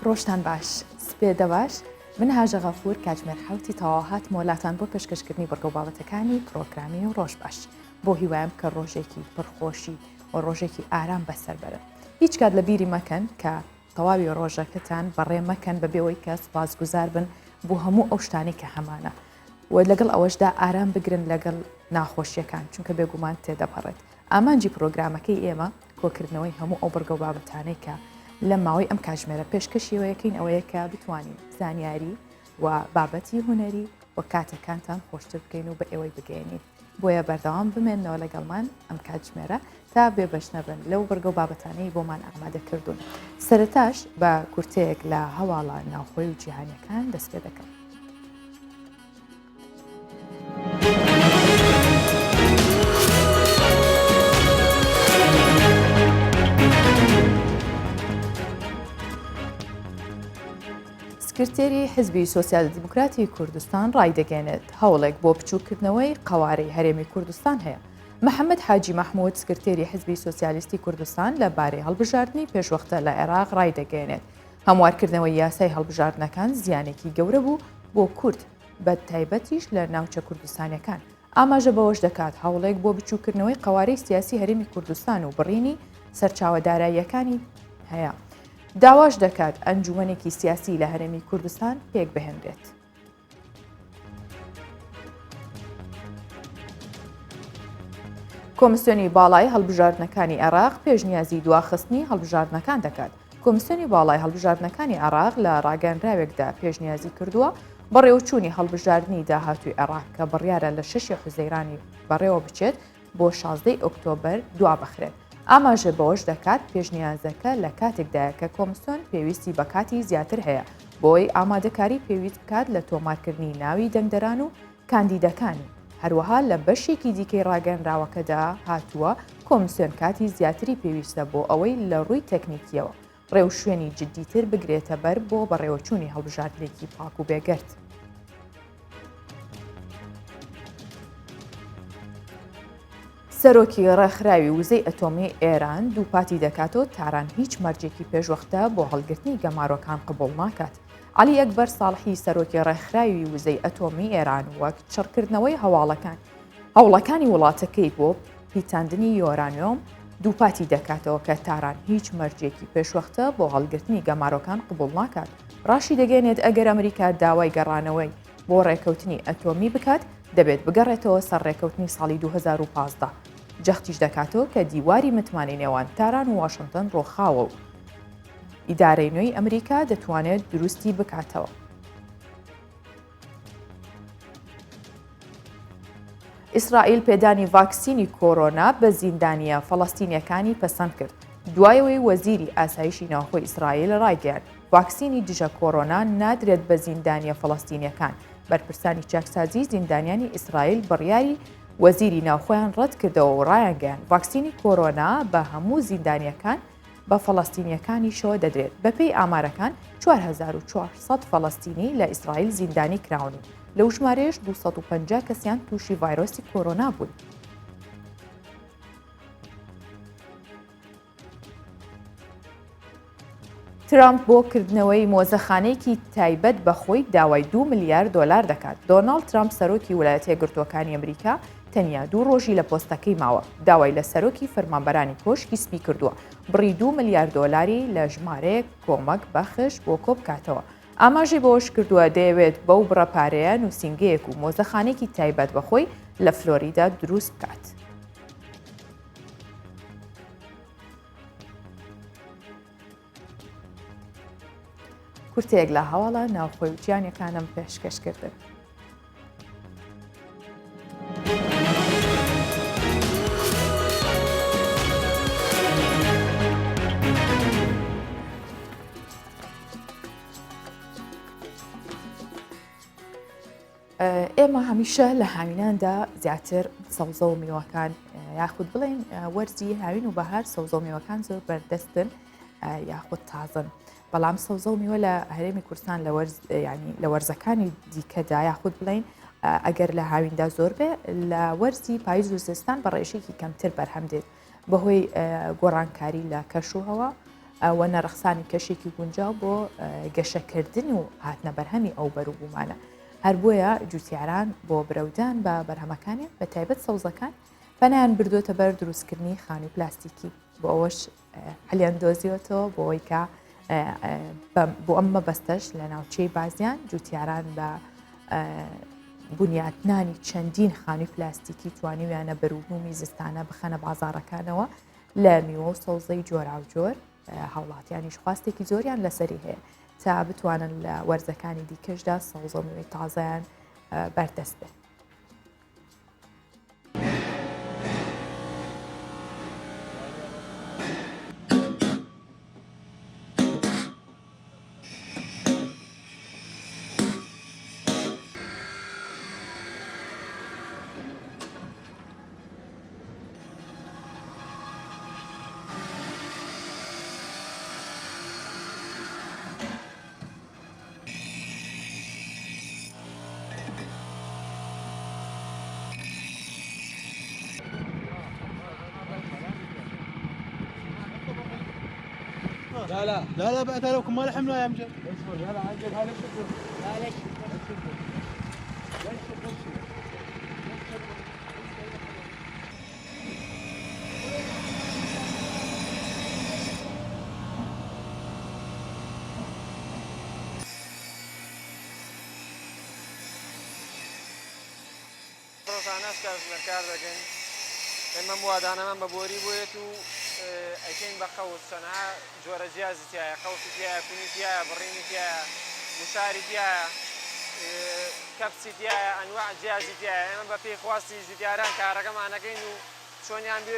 ڕۆژتان باش سپێدە باش من هاژە غەفور کاتژمێر حوتی تەواهات مۆلاتان بۆ پێشکەشکردنی بەرگەو بابەتەکانی پرۆگرامی و ڕۆژ باش بۆ هیوایم کە ڕۆژێکی پڕخۆشی و ڕۆژێکی ئارام بەسەر بەرن هیچ کات لە بیری مەکەن کە تەواوی ڕۆژەکەتان بەڕێ مەکەن بەبێەوەی کە سپاسگوزار بن بۆ هەموو ئەو شتانی کە هەمانە و لەگەڵ ئەوەشدا ئارام بگرن لەگەڵ ناخۆشیەکان چونکە بێگومان تێدەپەڕێت ئامانجی پرۆگرامەکەی ئێمە کۆکردنەوەی هەموو ئەو بەرگەو بابەتانەی کە لە ماوەی ئەم کاتژمێرە پێشکەشیەوەیەکەین ئەوەیە کە بتوانین زانیاری و بابەتی هوەری و کاتەکانتان خۆشتر بکەین و بە ئێوەی بگەێنین بۆیە بەردەوام بمێنەوە لەگەڵمان ئەم کاتژمێرە تا بێبەش نەبن لەو بەرگەو بابەتانەی بۆمان ئامادە کردوون سەرەتاش بە کورتەیەک لە هەواڵە ناوخۆی و جیهانیەکان دەست پێ دەکەم. سکرتێری حزبی سۆسیال دیموکراتی کوردستان ڕایدەگەێنێت هەوڵێک بۆ بچووکردنەوەی قەوارەی هەرێمی کوردستان هەیە. محەممەد حاجی مەحموود سکرتێری حزبی سۆسیالیستی کوردستان لەبارەی هەڵبژاردننی پێشوەختە لە عێراق ڕایدەگەێنێت. هەموارکردنەوەی یاسای هەڵبژاردنەکان زیانێکی گەورە بوو بۆ کورد بە تایبەتیش لە ناوچە کوردستانەکان. ئاماژە بەوەش دەکات هەوڵێک بۆ بچووکردنەوەی قەوارەی سیاسی هەرێمی کوردستان و بڕینی سەرچاوەداراییەکانی هەیە. داواش دەکات ئەنجومەنێکی سیاسی لە هەرێمی کوردستان پێک بهێنرێت. کۆمسیۆنی باڵای هەڵبژاردنەکانی عێراق پێشنیازی دواخستنی هەڵبژاردنەکان دەکات. کۆمسیۆنی باڵای هەڵبژاردنەکانی عێراق لە ڕاگەنراوێکدا پێشنیازی کردووە بەڕێوەچوونی هەڵبژاردننی داهاتووی عێراق کە بڕیارە لە 6 حوزەیرانی بەڕێوە بچێت بۆ 16 ئۆکتۆبەر دوا بخرێت. ئاماژە بەوەش دەکات پێشنیازەکە لە کاتێکدایە کە کۆمسیۆن پێویستی بە کاتی زیاتر هەیە بۆی ئامادەکاری پێویست بکات لە تۆمارکردنی ناوی دەنگدەران و کاندیدەکانی. هەروەها لە بەشێکی دیکەی ڕاگەنراوەکەدا هاتووە کۆمسیۆن کاتی زیاتری پێویستە بۆ ئەوەی لە ڕووی تەکنیکیەوە ڕێو شوێنی جددیتر بگرێتە بەر بۆ بەڕێوەچوونی هەڵبژاردنێکی پاک و بێگەرت. سەرۆکی ڕێکخراوی وزەی ئەتۆمی ئێران دووپاتی دەکاتەوە تاران هیچ مەرجێکی پێشوەختە بۆ هەڵگرتنی گەمارۆکان قبوڵ ناکات. عەلی ئەکبەر ساڵحی سەرۆکی ڕێکخراوی وزەی ئەتۆمی ئێران وەک چڕکردنەوەی هەوڵەکانی وڵاتەکەی بۆ پیتاندنی یۆرانیۆم دووپاتی دەکاتەوە کە تاران هیچ مەرجێکی پێشوەختە بۆ هەڵگرتنی گەمارۆکان قبوڵ ناکات. ڕاشی دەگەێنێت ئەگەر ئەمریکا داوای گەڕانەوەی بۆ ڕێکەوتنی ئەتۆمی بکات دەبێت بگەڕێتەوە سەر ڕێکەوتنی ساڵی 2015. جەختیش دەکاتەوە کە دیواری متمانی نێوان تاران و واشنگتن ڕۆخاوە و ئیدارەی نوێی ئەمریکا دەتوانێت دروستی بکاتەوە. ئیسرائیل پێدانی ڤاکسینی کۆرۆنا بە زیندانیە فەڵەستینیەکانی پەسەند کرد. دوایەوەی وەزیری ئاسایشی ناوخۆی ئیسرائیل ڕایگەیاند ڤاکسینی دژە کۆرۆنا نادرێت بە زیندانیە فەڵەستینیەکان. بەرپرسانی چاکسازی زیندانیانی ئیسرائیل بڕیاری وەزیری ناوخۆیان ڕەت کردەوە و ڕایانگەیاند ڤاکسینی کۆرۆنا بە هەموو زیندانیەکان بە فەڵەستینیەکانی شۆ دەدرێت. بەپێی ئامارەکان 4400 فەڵەستینی لە ئیسرائیل زیندانی کراون و لەو ژمارەیەش 250 کەسیان تووشی ڤایرۆسی کۆرۆنا بوون. ترامپ بۆ کردنەوەی مۆزەخانەیەکی تایبەت بەخۆی داوای 2 ملیارد دۆلار دەکات. دۆناڵد ترامپ سەرۆکی ویلایەتە یەکگرتووەکانی ئەمریکا تەنیا 2 ڕۆژی لە پۆستەکەی ماوە داوای لە سەرۆکی فەرمانبەرانی کۆشکی سپی کردووە بڕی 2 ملیارد دۆلاری لە ژمارەیەک کۆمەک بەخش بۆ کۆبکاتەوە. ئاماژەی بەوەش کردووە دەیەوێت بەو بڕەپارەیە نووسینگەیەک و مۆزەخانێکی تایبەت بەخۆی لە فلۆریدا دروست بکات. کورتەیەک لە هەواڵە ناوخۆی و جیهانیەکانم پێشکەشکردن. ئێمە هەمیشە لە هاویناندا زیاتر سەوزە و میوەکان یاخود بڵێن وەرزی هاوین و بەهار سەوزە و میوەکان زۆر بەردەستن یاخود تازن. بەڵام سەوزە و میوە لە هەرێمی کوردستان لە وەرزەکانی دیکەدا یاخود بڵین ئەگەر لە هاویندا زۆر بێ لە وەرزی پاییز و زستان بە ڕێژێکی کەمتر بەرهەم دێت بەهۆی گۆڕانکاری لە کەشوهەوە و نەرخسانی کەشێکی گونجاو بۆ گەشەکردن و هاتنە بەرهەمی ئەو بەروبوومانە. هەر بۆیە جوتیاران بۆ برەودان بە بەرهەمەکانیان بە تایبەت سەوزەکان پەنیان بردوۆتە بەر دروستکردنی خانووی پلاستیکی بۆ ئەوەش هەلیان دۆزیۆتەوە بۆ ئەوەی کە بۆ ئەم مەبەستەش لە ناوچەی بازیان جوتیاران بە بنیاتنانی چەندین خانووی پلاستیکی توانیویانە بەروبوومی زستانە بخەنە بازاڕەکانەوە لە میوە و سەوزەی جۆراوجۆر هاوڵاتیانیش خواستێکی زۆریان لەسەری هەیە تا بتوانن لە وەرزەکانی دیکەشدا سەوزە میوەی تازایان بەردەست بێت. لا لا لا لا بعتها لكم ما لحمنا يا مجد. لا لا عجل هذا شكر. لا ليش ڕۆژانەش کار دەکەین ئێمە موادانەمان بە بۆری بۆیێت و ئەکەین بە قەوت چەنها جۆرە جیازی تایە قەوتی تایە کونی تایە بڕینی تایە مشاری تایە کەپسی تایە ئەنواع جیازی تایە ئێمە بە پێی خواستی جوتیاران کارەکەمانەکەین و چۆنیان بێ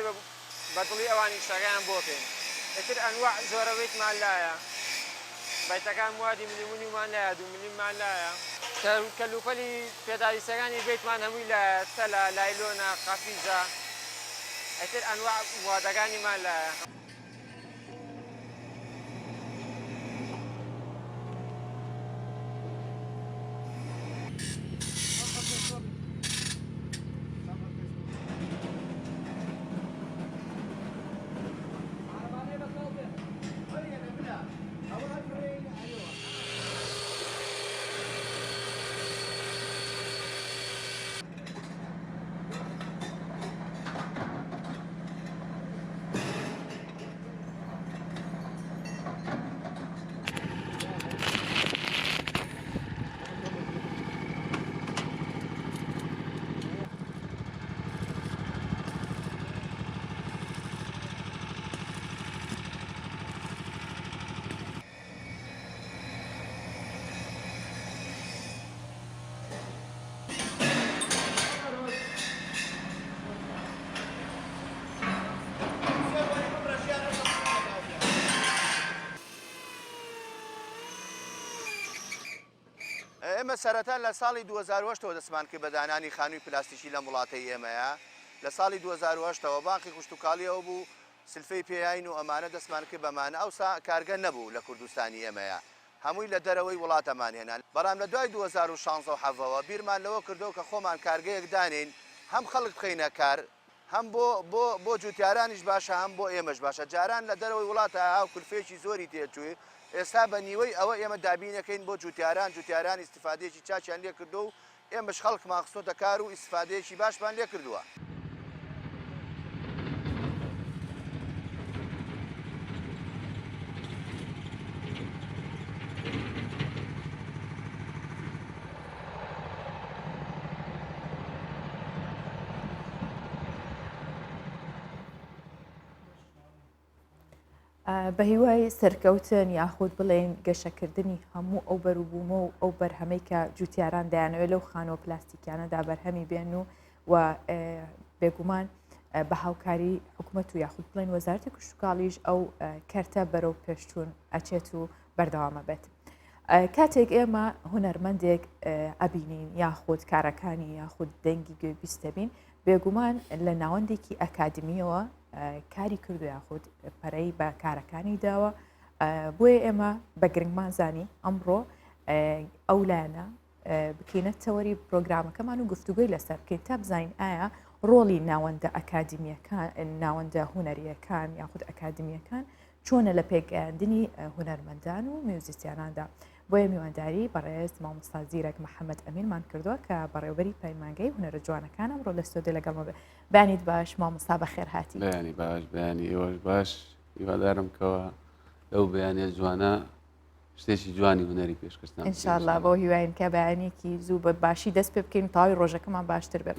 بە دڵی ئەوانی شتەکەیان بۆ بکەین ئیتر ئەنواع جۆرەوەیتمان لایە بایتەکان موادی ملیمونیمان لایە 2 ملیمان لایە کەلوپەلی پێداویستەکانی بێتمان هەمووی لایە تەلە لایلۆنە قەفیزە ئیتر ئەنواع موادەکانیمان لایە. ئێمە سەرەتا لە ساڵی 2008ەوە دەستمان کرد بە دانانی خانووی پلاستیکی لە وڵاتەی ئێمەیە لە ساڵی 2008ەوە بانقی خوشتوکاڵیەوە بوو سلفەی پێیاین و ئەمانە دەستمان کرد بەمانە ئەوسا کارگەر نەبوو لە کوردستانی ئێمەیە هەمووی لە دەرەوەی وڵاتەمان هێنان بەڵام لە دوای 2016ەوە بیرمان لەوە کردەوە کە خۆمان کارگەیەک دانین هەم خەڵک بخەینە کار هەم بۆ جوتیارانیش باشە هەم بۆ ئێمەش باشە جاران لە دەرەوەی وڵاتە هاو کولفێکی زۆری تێچووی ئێستا بە نیوەی ئەوە ئێمە دابینەکەین بۆ جوتیاران ئیسیفادەیەکی چاچیان لێ کردو و ئێمەش خەڵکمان خستۆتە کار و ئیسیفادەیەکی باشمان لێ کردووە. بە هیوای سەرکەوتن یاخود بڵێن گەشەکردنی هەموو ئەو بەروبوومە و ئەو بەرهەمەی کە جوتیاران دایانەوێت لەو خانۆ پلاستیکیانەدا بەرهەمی بێن و بێگومان بە هاوکاری حکوومەت و یاخود بڵێن وەزارەتی کوشتتوکاڵیش ئەو کەرتە بەرەو پێشچوون ئەچێت و بەردەوامە بێت. کاتێک ئێمە هونەرمەندێک ئەبینین یاخود کارەکانی یاخود دەنگی گوێبیستەبین بێگومان لە ناوەندێکی ئەکادمیەوە کاری کردو یاخود پەرەی بە کارەکانی داوە بۆیە ئێمە بە گرنگمان زانی ئەمڕۆ ئەو لایەنە بکەینە تەوەری پرۆگرامەکەمان و گفتوگوی لەسەر بکەین تا بزانین ئایا ڕۆڵی ناوەندە ئەکادمیەکان ناوەندە هونەریەکان یاخود ئەکادمیەکان چۆنە لە پێگەیاندنی هونەرمەندان و میوزیسیاناندا. بۆیە میوانداری بەڕێز مامۆستا زیرەک محەممەد ئەمینمان کردووە کە بەڕێوبەری پەیمانگەی هونەرە جوانەکان ئەمڕۆ لە ستۆدیۆ لەگەڵمە بێ. بانیت باش مامۆستا بەخێر هاتی. بەیانی باش بەیانی ئێوەش باش هیوادارم کەوە لەو بەیانێ جوانە شتێکی جوانی هونەری پێشکەشتان ئینشاءالله بۆ هیواین کە بەیانێکی زوو بە باشی دەست پێ بکەین تاوی ڕۆژەکەمان باشتر بێت.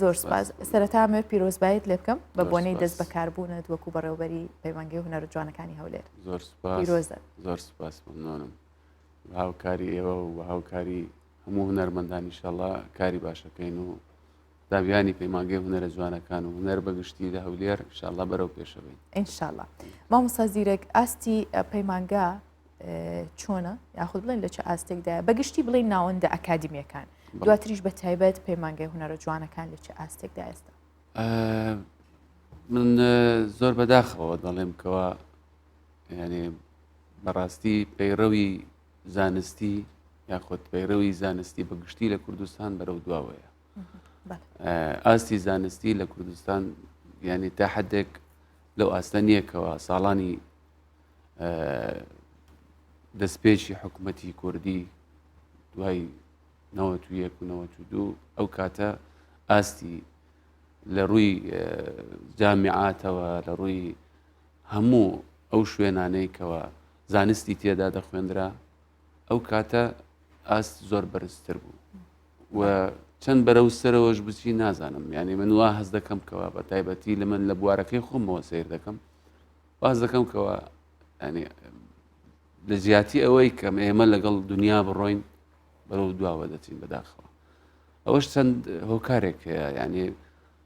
زۆر سپاس. سەرەتامە پیرۆزبایت لێ بکەم بە بۆنەی دەست بەکاربوونت وەکو بەڕێوبەری پەیمانگەی هونەرە جوانەکانی هەولێر. زۆر سپاس زۆر سپاس ممنونم هاوکاری ئێوە و هاوکاری هەموو هونەرمەندان ئینشاءالله کاری باشەکەین و دابیانی پەیمانگەی هونەرە جوانەکان و هونەر بەگشتی لە هەولێر ئینشاءالله بەرەو پێشەبین. ئینشاءالله. مامۆستا زیرەک ئاستی پەیمانگا چۆنە یاخود بڵێن لە چه ئاستێکدایە بەگشتی بڵێن ناوەندە ئەکادمیەکان دواتریش بە تایبەت پەیمانگەی هونەرە جوانەکان لە چه ئاستێکدا ئێستا؟ من زۆر بەداخەوە دەڵێم کەوە یعنی بەڕاستی پەیڕەوی زانستی یاخود پەیڕەوی زانستی بەگشتی لە کوردستان بەرەو دواوەیە. ئاستی زانستی لە کوردستان یعنی تا حدێک لەو ئاستە نییەکەوە ساڵانی دەستپێکی حکوومەتی کوردی دوای 91 و 92 ئەو کاتە ئاستی لە ڕووی جامیعاتەوە لە ڕووی هەموو ئەو شوێنانەی کەوە زانستی تێدا دەخوێندرا ئەو کاتە ئاست زۆر بەرزتر بوو و چەند بەرەو سەرەوەش بچی نازانم یعنی من وا هەز دەکەم کەوە بە تایبەتی لە من لە بوارەکەی خۆمەوە سیر دەکەم واز دەکەم کەوە ینی لە زیاتی ئەوەی کەم ئێمە لەگەڵ دنیا بڕۆین بەرەو دواوە دەچین بەداخەوە ئەوەش چەند هۆکارێک هەیە یعنی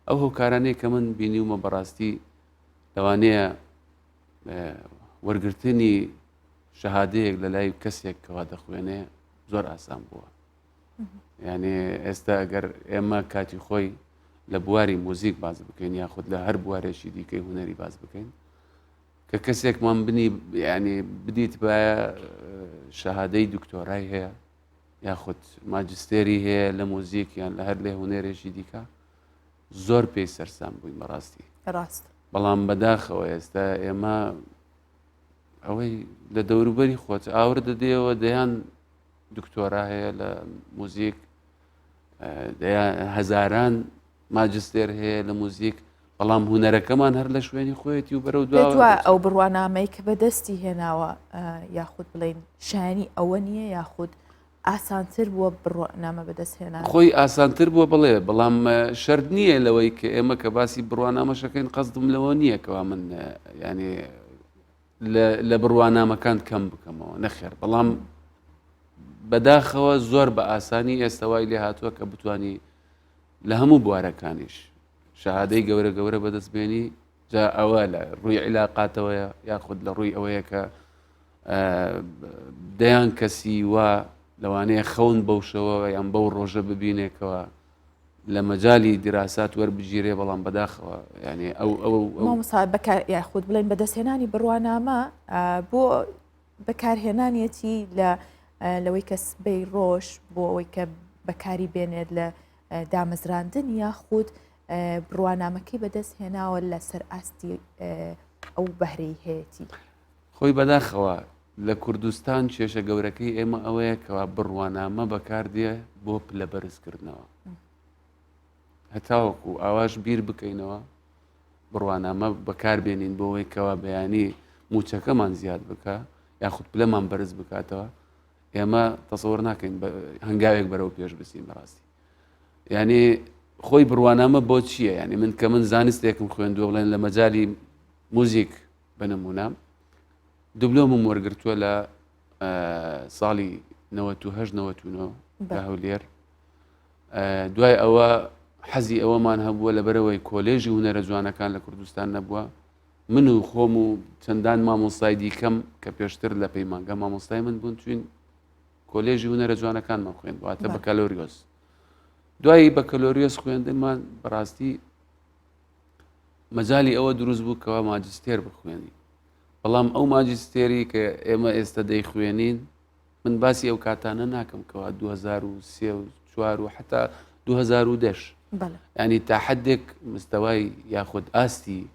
ئەو هۆکارانەی کە من بینیومە بەڕاستی لەوانەیە وەرگرتنی شەهادەیەک لە لای کەسێک کەوا دەخوێنێ زۆر ئاسان بووە یعنی ئێستا ئەگەر ئێمە کاتی خۆی لە بواری موزیک باز بکەین یاخود لە هەر بوارێکی دیکەی هونەری باز بکەین کە کەسێکمان بنی ینی بدیت باە شەهادەی دکتۆرای هەیە یاخود ماجستێری هەیە لە موزیک یان لە هەر لێ هونێرێکی دیکە زۆر پێی سەرسام بووین بەڕاستی ڕاست بەڵام بەداخەوە ئێستا ئێمە ئەوەی لە دەوروبەری خۆت ئاور دەدێەوە دەیان دکتۆرا هەیە لە موزیک هەزاران ماجستێر هەیە لە موزیک بەڵام هونەرەکەمان هەر لە شوێنی خۆیەتی و بەرەو دووە ئەو بڕوانامەی کە بەدەستی هێناوە یاخود بڵێن شانی ئەوە نییە یاخود ئاسانتر بووە بڕوانامە بەدەست هێنا خۆی ئاسانتر بووە بڵێ بەڵام شەرت نییە لەوەی کە ئێمە کە باسی بڕوانامەشەکەین قەزدم لەوە نییە کەوا من ینی لە بڕوانامەکان کەم بکەمەوە نەخێر بەڵام بەداخەوە زۆر بە ئاسانی ئێستاوای لێ هاتووە کە بتانی لە هەموو بوارەکانیش شەهادەی گەورە گەورە بەدەستبێنی جا ئەوە لە ڕووی عیلاقاتەوەیە یاخود لە ڕووی ئەوەیە کە دەیان کەسی وا لەوانەیە خەون بەوشەوە یان بەو ڕۆژە ببینێکەوە لە مەجای دیراسات وەربگیرێ بەڵام بەداخەوە ینی مامۆستا یاخود بڵێن بەدەستهێنانی بڕوانامە بۆ بەکارهێنانیەتی لەوەی کە سبەی ڕۆژ بۆ ئەوەی کە بەکاری بێنێت لە دامەزراندن یاخود بڕوانامەکەی بەدەست هێناوە لەسەر ئاستی ئەو بەهرەی هەیەی خۆی بەداخەوە لە کوردستان کێشە گەورەکەی ئێمە ئەوەیە کەوا بڕوانامە بەکاردێ بۆ پلە بەرزکردنەوە هەتاوەکو ئاواش بیر بکەینەوە بڕوانامە بەکاربێنین بۆ ئەوەی کەوا بەیانی موچەکەمان زیاد بکە یاخود پلەمان بەرز بکاتەوە ئێمە تەسەوەر ناکەین هەنگاوێک بەرەو پێش بچین بەڕاستی یعنی خۆی بڕوانامە بۆ چییە ینی من کە من زانستێکم خوێندووە بڵێن لە مەجای موزیک بنمونام دوبلۆمم وەرگرتووە لە ساڵی 98 لە هەولێر دوای ئەوە حەزی ئەوەمان هەبووە لەبەرەوەی کۆلێژی هونەرە جوانەکان لە کوردستان نەبووە من و خۆم و چەندان مامۆستای دیکەم کە پێشتر لە پەیمانگە مامۆستای من بوون چوین کۆلێژی هونەرە جوانەکانمان خوێن واتە بەکالۆریۆس دوایی بەکالۆریۆس خوێندنمان بەڕاستی مەجای ئەوە دروست بوو کەوا ماجستێر بخوێنی بەڵام ئەو ماجستێری کە ئێمە ئێستا دەیخوێنین من باسی ئەو کاتانە ناکەم کەوا 2003 و 4 و حتا 2010 ینی تا حدێک مستەوای یاخود ئاستی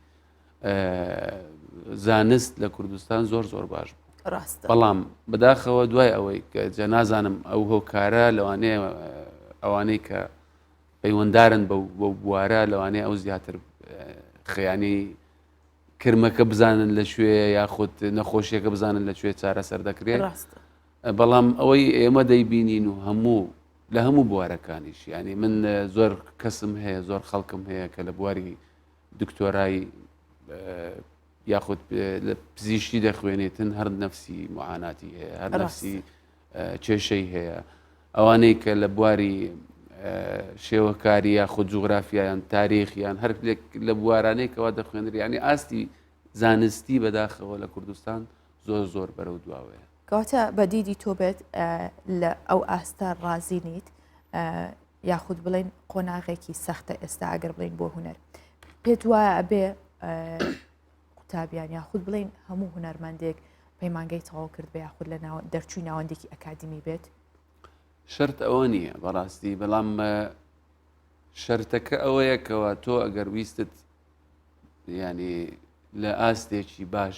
زانست لە کوردستان زۆر باش بوو ڕاستە بەڵام بەداخەوە دوای ئەوەی کە جە نازانم ئەو هۆکارە لەوانەیە ئەوانەی کە پەیوەنددارن بە بوارە لەوانەیە ئەو زیاتر خەیانی کرمەکە بزانن لە شوێ یاخود نەخۆشیەکە بزانن لە کوێ چارەسەر دەکرێت ڕاستە بەڵام ئەوەی ئێمە دەیبینین و هەموو لە هەموو بوارەکانیش ینی من زۆر کەسم هەیە زۆر خەڵکم هەیە کە لە بواری دکتۆرایی یاخود لە پزیشکی دەخوێنێتن هەر نەفسی معاناتی هەیە هەر نەفسی کێشەی هەیە ئەوانەی کە لە بواری شێوەکاری یاخود جوغرافیایان تاریخیان هەر لە بوارانەی کەوا دەخوێنر ینی ئاستی زانستی بەداخەوە لە کوردستان زۆر بەرەو دواوەیە کەواتە بەدیدی تۆ بێت لە ئەو ئاستا ڕازی نیت یاخود بڵێن قۆناغێکی سەختە ئێستا ئەگەر بڵین بۆ هوەر پێت وایە ئەبێ قوتابیان یاخود بڵین هەموو هوەرمەندێک پەیمانگەی تەواو کرد بە یاخود لە دەرچووی ناوەندێکی ئەکادمی بێت شەرت ئەوە نییە بەڕاستی بەڵام شەرتەکە ئەوەیەکەوە تۆ ئەگەر ویستت ینی لە ئاستێکی باش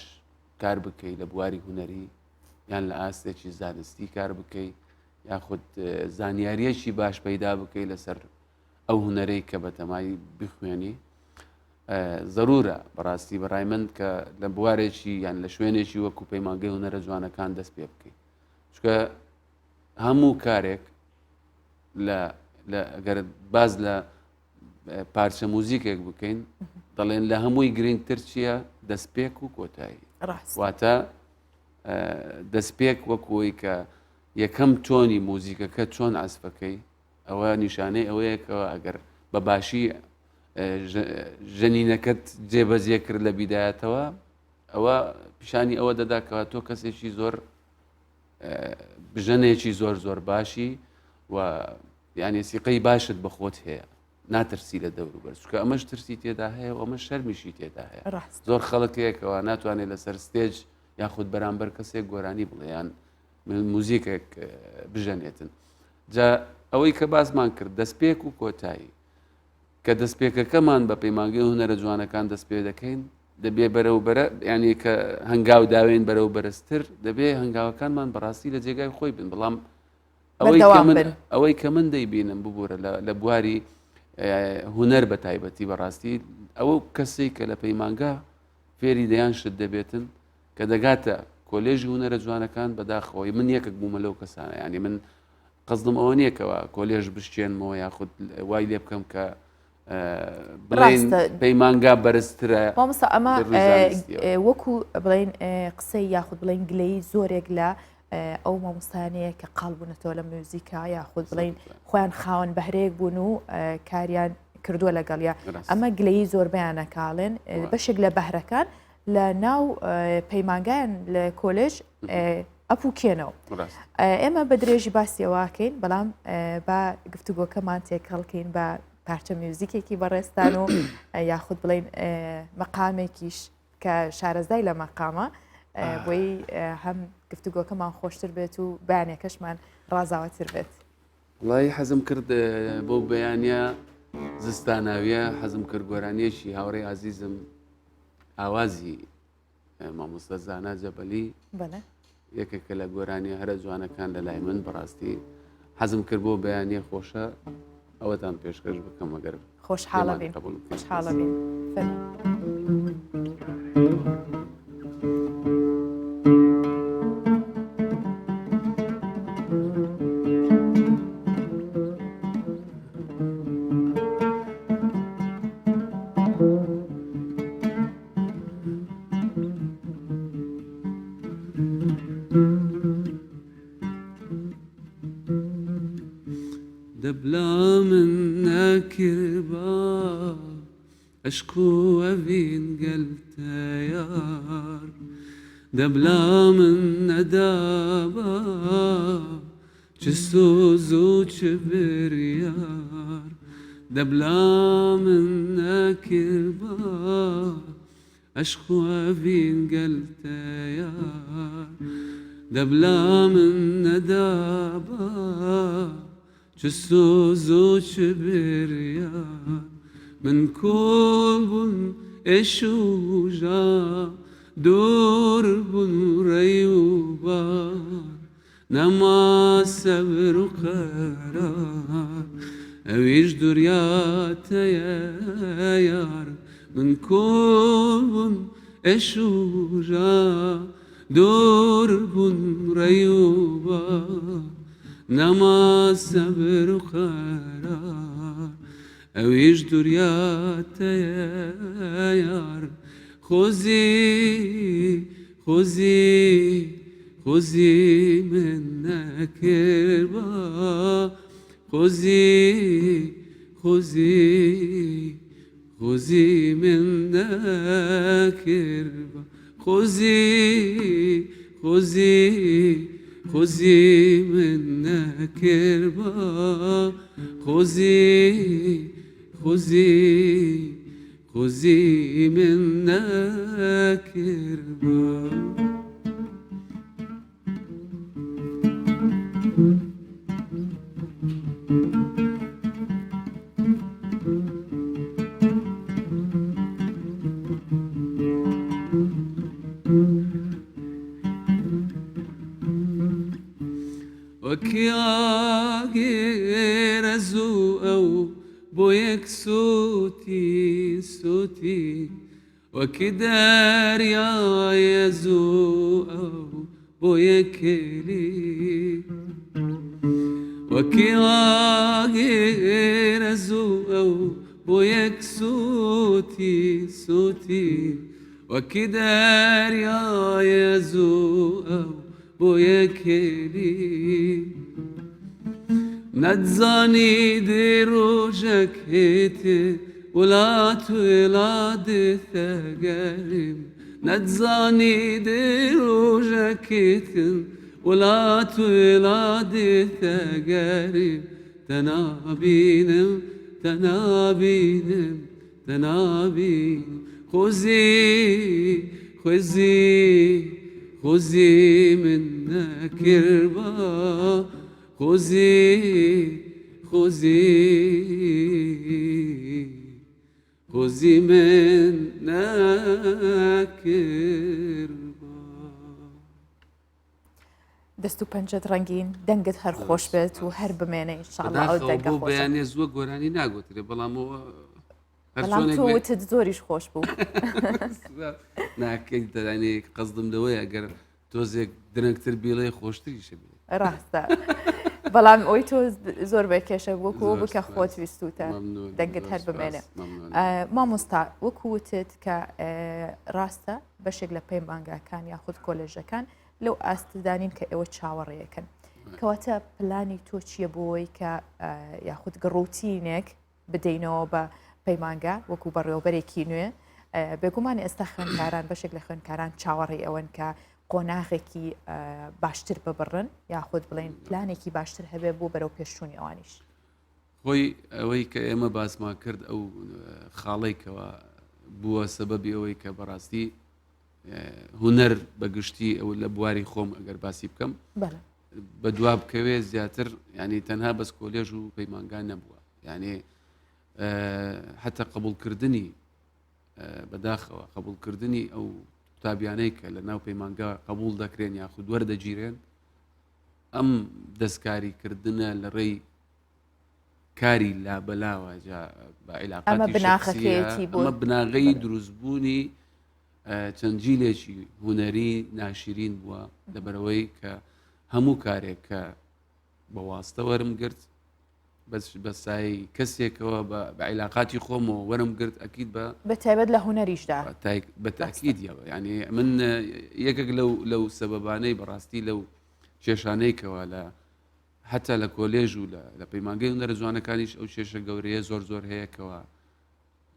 کار بکەی لە بواری هوەری یان لە ئاستێکی زانستی کار بکەی یاخود زانیاریەکی باش پەیدا بکەی لەسەر ئەو هوەرەی کە بەتەمای بخوێنی ضرورە بەڕاستی بەڕای من کە لە بوارێکی یان لە شوێنێکی وەکو پەیمانگەی هوەرە جوانەکان دەست پێ بکەیت چکە هەموو کارێک ئەگەر باز لە پارچە موزیکێک بکەین دەڵێن لە هەمووی گرنگتر چییە دەستپێک و کۆتایی واتە دەستپێک وەکوی کە یەکەم تۆنی موزیکەکە چۆن ئاسفەکەی ئەوە نیشانەی ئەوەیەکەوە ئەگەر بە باشی ژەنینەکەت جێبەجێ کرد لە بیدایەتەوە ئەوە پیشانی ئەوە دەداکەوە تۆ کەسێکی زۆر بژنێکی زۆر باشی و یعنی سیقەی باشت بە خۆت هەیە ناترسی لە دەور و بەر چکە ئەمەش ترسی تێدا هەیە و ئەمە شەرمیشی تێدا هەیە زۆر خەڵکەیەکەوە ناتوانێت لەسەر ستێج یاخود بەرامبەر کەسێک گۆرانی بڵێیان موزیکێک بژەنێتن جا ئەوەی کە باسمان کرد دەستپێک و کۆتایی کە دەستپێکەکەمان بە پەیمانگەی هوەرە جوانەکان دەست پێ دەکەین دەبێ بەرەوبەرە ینی کە هەنگاو داوێن بەرەو بەرزتر دەبێ هەنگاوەکانمان بەڕاستی لە جێگای خۆی بن بەڵام ئەوەی کە من دەیبینم ببوورە لە بواری هوەر بە تایبەتی بەڕاستی ئەوە کەسێک کە لە پەیمانگا فێری دەیان شت دەبێتن کە دەگاتە کۆلێژی هوەرە جوانەکان بەداخەوەی من یەکێک بوومە لەو کەسانە ینی من قەزدم ئەوە نییەکەوە کۆلێژ بشتێنمەوە یاخود وای لێ بکەم کە بڵێن پەیمانگا بەرزترە مامۆستا ئەمە وەکو بڵێن قسەی یاخود بڵێن گلەی زۆرێک لە ئەو مامۆستانەیە کە قاڵبوونەتەوە لە میوزیکا یاخود بڵێن خۆیان خاوەن بەهرەیەک بوون و کاریان کردووە لەگەڵیا ئەمە گلەی زۆر بەیانەکاڵێن بەشێک لە بەهرەکان لە ناو پەیمانگایان لە کۆلێژ ئەپوکێنەوە ئێمە بە درێژی باسیەوەکەین بەڵام بە گفتوگۆکەمان تێکەڵکەین بە پارچە میوزیکێکی بەڕێستان و یاخود بڵێن مەقامێکیش کە شارەزای لە مەقامە بۆی هەم گفتوگۆکەمان خۆشتر بێت و بەیانێکەشمان ڕازاوەتر بێت وڵی حەزم کرد بۆ بەیانە زستاناویە حەزم کرد گۆرانیەشی هاوڕێی عزیزم ئاوازی مامۆستا زانا جەبەلی یەکێکە لە گۆرانی هەرە جوانەکان لە لای من بەڕاستی حەزم کرد بۆ بەیانە خۆشە ئەوەتان پێشکەش بکەم ئەگەر خۆشحاڵە بین خۆشحاڵە بین دەبلا من نەکربا ئەشکو ئەڤین گەلتە یار دەبلا من نەدابا چ سۆز و چ بریار دەبلا من نەکربا ئەشکو ئەڤین گەلتە یار دەبلا من نەدابا چ سۆز و چ بریار من کۆڵ بووم ئێشوژا دوور بوون ڕێی و بار نەما سەبر و قەرار ئەویش دووریاتەیە یار من کۆڵ بووم ئەشوژا دوور بوون ڕێی و بار نەما سەبر و قەرار ئەویش دووریاتەیە یار خۆزی من نەکرد بە خۆزی من نەکرد بە خۆزی من نەکرد بە خۆزی من نەکرد بە وەکیاگێرە زوو ئەو بۆ یەک سووتی وەکی دەریایە زوو ئەو بۆ یەکێلی وەکیاگێرە زوو ئەو بۆ یەک سووتی وەکی دەریایە زوو ئەو بۆ یەکێلی نەتزانی دێ ڕۆژێک هێتێ وڵات وێڵادێتەگەریم نەتزانی دێ ڕۆژێک هێتن وڵات وێڵادێتەگەریم تەنابینم خۆزی من نەکرد بە خۆزی من نەکرد بە دەست و پەنجەت ڕەنگین دەنگت هەر خۆش بێت و هەر بمێنە ئینشاڵڵا ئەو دەنگە بۆ خۆشە. بەیانێ زووە گۆرانی ناگوترێ بەڵامەوە بەڵام تۆوتت زۆریش خۆش بوو. ناکەی دەدانێ قەزدم لەوەی ئەگەر تۆزێک درەنگتر بیڵێ خۆشتریشە بێ ڕاستە بەڵام ئەوی تۆ زۆر بە کێشە وەکو بکە خۆت ویستوتە دەنگت هەر بمێنێ. مامۆستا وەکوتت کە ڕاستە بەشێک لە پەیمانگاکان یاخود کۆلێژەکان لەو ئاستدانین کە ئێوە چاوەڕێیەکەن کەواتە پلانی تۆ چییە بۆی کە یاخود گڕوتینێک بدەینەوە بە پەیمانگا وەکو بەڕێوەبەرێکی نوێ بێگومان ئێستا خوێندکاران بەشێک لە خوێندکاران چاوەڕێی ئەوەن کە قۆناغێکی باشتر ببڕن یاخود بڵێن پلانێکی باشتر هەبێ بۆ بەرەو پێشچوونی ئەوانیش. خۆی ئەوەی کە ئێمە باسمان کرد ئەو خاڵێکەوە بووە سەبەبی ئەوەی کە بەڕاستی هوەر بەگشتی ئەو لە بواری خۆم ئەگەر باسی بکەم بە دوا بکەوێ زیاتر ینی تەنها بەس کۆلێژ و پەیمانگان نەبووە یعنی حتا قبولکردنی بەداخەوە قبولکردنی ئەو قوتابیانەی کە لە ناو پەیمانگا قبول دەکرێن یاخود وەردەگیرێن ئەم دەستکاریکردنە لە ڕێی کاری لابەلاوە بە عیلاقاتی ئەمە بناغەی دروستبوونی چەند جیلێکی هوەری ناشرین بووە لەبەرەوەی کە هەموو کارێک کە بە واستە وەرم گرت بە سای کەسێکەوە بە عیلاقاتی خۆمەوە وەرم گرت ئەکید بە تایبەت لە هوەریشدا بە تاکیدیەوە ینی من یەکێک لەو سەبەبانەی بەڕاستی لەو کێشانەیەکەوە لە حتا لە کۆلێژ و لە پەیمانگەی هونەرە جوانەکانیش ئەو کێشە گەورەیە زۆر هەیەکەوە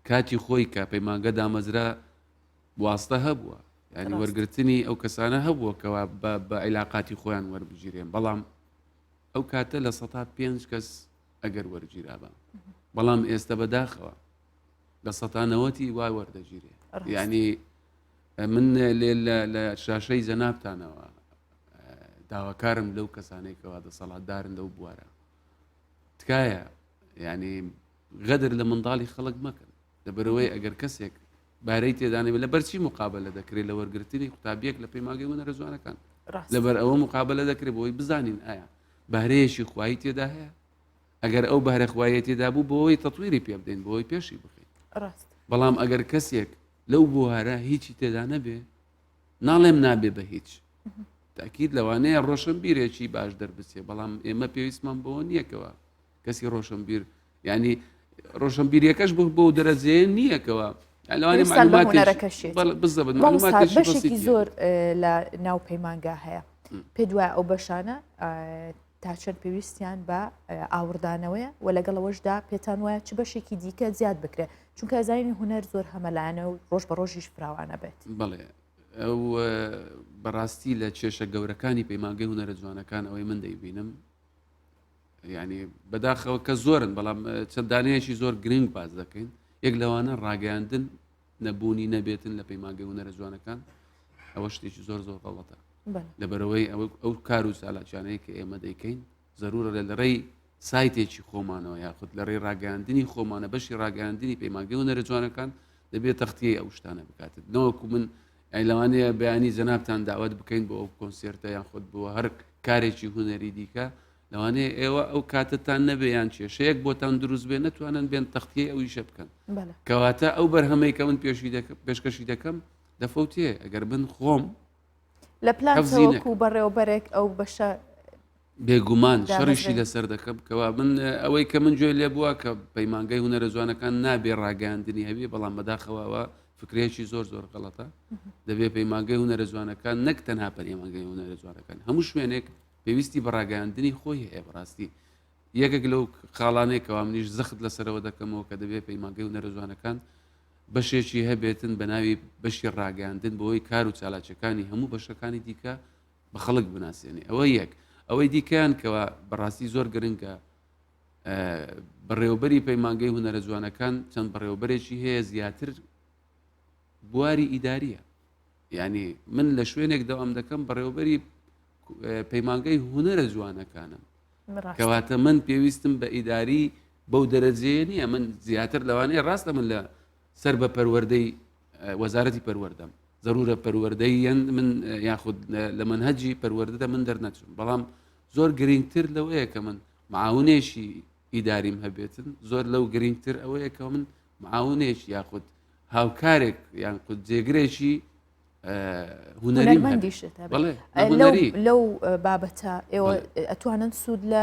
کاتی خۆی کە پەیمانگە دامەزرا واستە هەبووە ینی وەرگرتنی ئەو کەسانە هەبووە کەوا بە عیلاقاتی خۆیان وەربگیرێن بەڵام ئەو کاتە لە 5 کەس ئەگەر وەرگیرابە بەڵام ئێستا بەداخەوە لە 190 وای وەردەگیرێ ینی من لە شاشەی زەنابتانەوە داواکارم لەو کەسانێکەوە دەسەڵاتدارن لەو بوارە تکایە ینی غەدر لە منداڵی خەڵک مەکەن لەبەرەوەی ئەگەر کەسێک بارەی تێدانێ لە بەرچی مقابلە دەکرێت لە وەرگرتنی قوتابیەک لە پەیمانگەی هونەرە جوانەکان ڕاست لەبەر ئەوە مقابلە دەکرێت بۆی بزانین ئایا بارەیەشی خوای تێدا هەیە ئەگەر ئەو بارە خوایە تێدا بوو بۆی تەطویری پێ بدەین بۆی پێشی بخین ڕاست بەڵام ئەگەر کەسێک لەو بوارە هیچی تێدا نەبێ ناڵێم نابێ بە هیچ تاکید لەوانەیە ڕۆشنبیرێکی باش دەربچێ بەڵام ئێمە پێویستمان بۆ نییەکەوە کەسی ڕۆشنبیر ینی ڕۆشنبیریەکەش بۆ دەرەجەیە نییەکەوە لەوانێ بەشێکی زۆر لە ناو پەیمانگا هەیە پێ دوای ئەو بەشانە تا چەند پێویستیان بە ئاوردانەوەیە و لەگەڵەوەشدا پێتان وایە چ بەشێکی دیکە زیاد بکرێت چونکە زانینی هونەر زۆر هەمەلایەنە و ڕۆژ بە ڕۆژیش فراوانە بێت بڵێ ئەو بەڕاستی لە کێشە گەورەکانی پەیمانگەی هونەرە جوانەکان ئەوەی من دەیبینم ینی بەداخەوە کە زۆرن بەڵام چەندانەیەشی زۆر گرنگ باز دەکەین یەک لەوانە ڕاگەاندن نەبوونی نەبێتن لە پەیمانگەی هونەرە جوانەکان ئەوە شتێکی زۆر زۆر غەڵەتە لەبەرەوەی ئەو کار و سالاچانەیە کە ئێمە دەیکەین زەرورە لە لەڕێی سایتێکی خۆمانەوە یاخود لە ڕێی ڕاگەاندنی خۆمانە بەشی ڕاگەاندنی پەیمانگەی هونەرە جوانەکان دەبێت تەختیە ئەو شتانە بکاتت نەوەکو من لەوانەیە بەیانی جەنابتان داوت بکەین بۆ ئەو کۆنسێرتە یان خۆت بۆ هەر کارێکی هونەری دیکە لەوانەیە ئێوە ئەو کاتتان نەبێیان کێشەیەک بۆتان دروست بێ نەتوانن بێن تەختیە ئەویشە بکەن کەواتە ئەو بەرهەمەی کە من پێشکەشی دەکەم دەفەوتێ ئەگەر بن خۆم لە پلانکو بەڕێوەبەرێک ئەو بەشە بێگومان شەڕیشی لەسەر دەکەم کەوا من ئەوەی کە من گوێ لێ بووە کە پەیمانگەی هونەرە جوانەکان نابێ ڕاگەاندنی هەبێ بەڵام بەداخەوەوە فکرێکی زۆر زۆر غەڵەتە دەبێت پەیمانگەی هونەرە جوانەکان نەک تەنها پەیمانگەی هونەرە جوانەکان هەموو شوێنێک پێویستی بە ڕاگەاندنی خۆی هەیە بەڕاستی یەکێک لەو خاڵانێکەوە منیش زەخت لەسەرەوە دەکەمەوە کە دەبێت پەیمانگەی هونەرە جوانەکان بەشێکی هەبێتن بە ناوی بەشی ڕاگەاندن بۆی کار و چالاکیەکانی هەموو بەشەکانی دیکە بە خەڵک بناسیێنێ ئەوە یەک ئەوەی دیکەیان کەەوە بەڕاستی زۆر گرنگە بەڕێوەبەری پەیمانگەی هونەرە جوانەکان چەند بەڕێوەبەرێکی هەیە زیاتر بواری ئیداریە ینی من لە شوێنێک دەوام دەکەم بەڕێوەبەری پەیمانگەی هونەرە جوانەکانم کەواتە من پێویستم بە ئیداری بەو دەرەجەیە نییە من زیاتر لەوانەیە ڕاستە من لە سەر بە پەروەردەی وەزارەتی پەروەردەم ضرورە پەروەردەی من یاخود لە منهەجی پەروەردەدا من دەرنەچم بەڵام زۆر گرنگتر لەوەیە کە من معاونێشی ئیداریم هەبێتن زۆر لەو گرنگتر ئەوەیە کە من معاونێش یاخود هاوکارێک یان خود جێگرێکی هونەری لەو بابەتە ئێوە ئەتوانن سوود لە